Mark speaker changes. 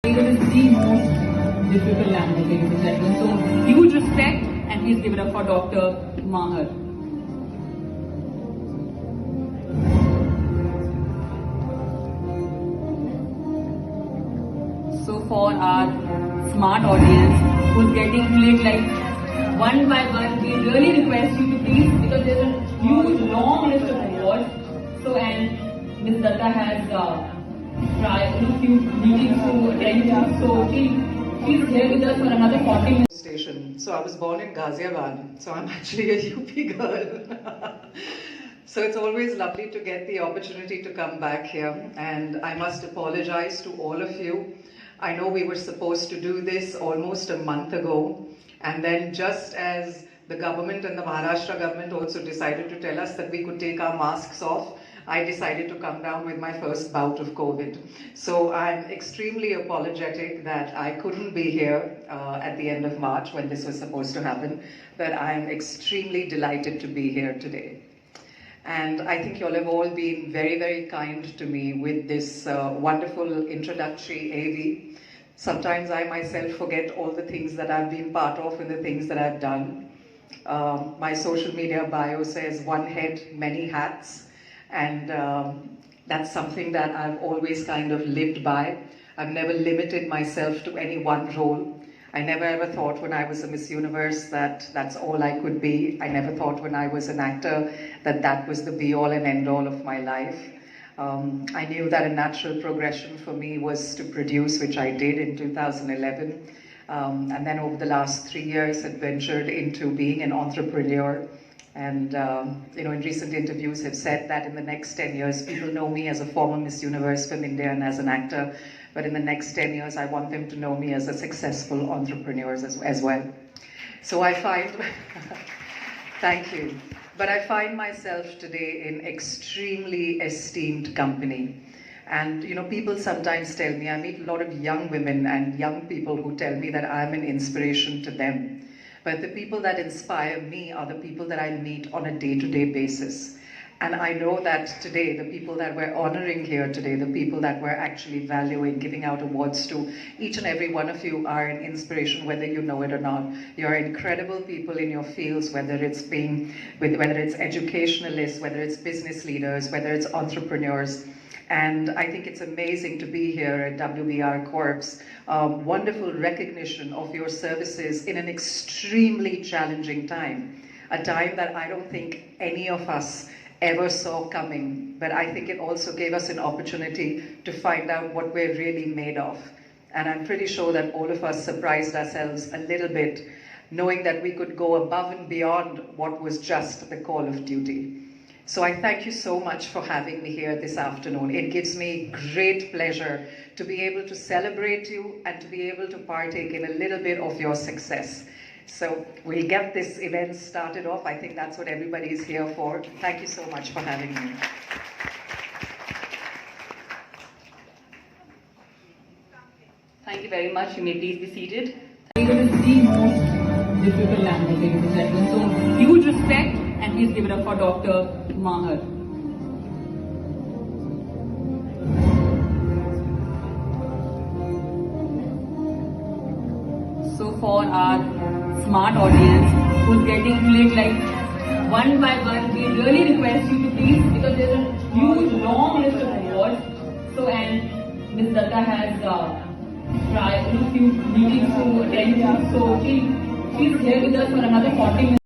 Speaker 1: It is the most difficult language, ladies and gentlemen. So, huge respect, and please give it up for Dr. Mhar. So, for our smart audience who's getting clicked like one by one, we really request you to please, because there's a huge long list of awards. So, and Ms. Datta has few meetings to attend to, so she's here with us for another 40 minutes.
Speaker 2: Station. So I was born in Ghaziabad, so I'm actually a UP girl. So it's always lovely to get the opportunity to come back here, and I must apologize to all of you. I know we were supposed to do this almost a month ago, and then just as the government and the Maharashtra government also decided to tell us that we could take our masks off, I decided to come down with my first bout of COVID. So I'm extremely apologetic that I couldn't be here at the end of March when this was supposed to happen, but I'm extremely delighted to be here today. And I think you'll have all been very, very kind to me with this wonderful introductory AV. Sometimes I myself forget all the things that I've been part of and the things that I've done. My social media bio says one head, many hats. And that's something that I've always kind of lived by. I've never limited myself to any one role. I never ever thought when I was a Miss Universe that that's all I could be. I never thought when I was an actor that that was the be-all and end-all of my life. I knew that a natural progression for me was to produce, which I did in 2011. And then over the last 3 years, had ventured into being an entrepreneur. And, in recent interviews have said that in the next 10 years, people know me as a former Miss Universe from India and as an actor. But in the next 10 years, I want them to know me as a successful entrepreneur as well. So I find, thank you. But I find myself today in extremely esteemed company. And, people sometimes tell me, I meet a lot of young women and young people who tell me that I'm an inspiration to them. But the people that inspire me are the people that I meet on a day-to-day basis. And I know that today, the people that we're honoring here today, the people that we're actually valuing, giving out awards to, each and every one of you are an inspiration, whether you know it or not. You're incredible people in your fields, whether it's educationalists, whether it's business leaders, whether it's entrepreneurs. And I think it's amazing to be here at WBR Corp's wonderful recognition of your services in an extremely challenging time. A time that I don't think any of us ever saw coming, but I think it also gave us an opportunity to find out what we're really made of. And I'm pretty sure that all of us surprised ourselves a little bit, knowing that we could go above and beyond what was just the call of duty. So I thank you so much for having me here this afternoon. It gives me great pleasure to be able to celebrate you and to be able to partake in a little bit of your success. So we'll get this event started off. I think that's what everybody is here for. Thank you so much for having me. Thank you very much. You may please be seated.
Speaker 1: It is the most difficult language, ladies and gentlemen. So, huge respect, and please give it up for Dr. Mhar. So for our smart audience who's getting clicked like one by one, we really request you to please, because there's a huge long list of awards. So, and Ms. Datta has few meetings to attend to, so she's here with us for another 40 minutes.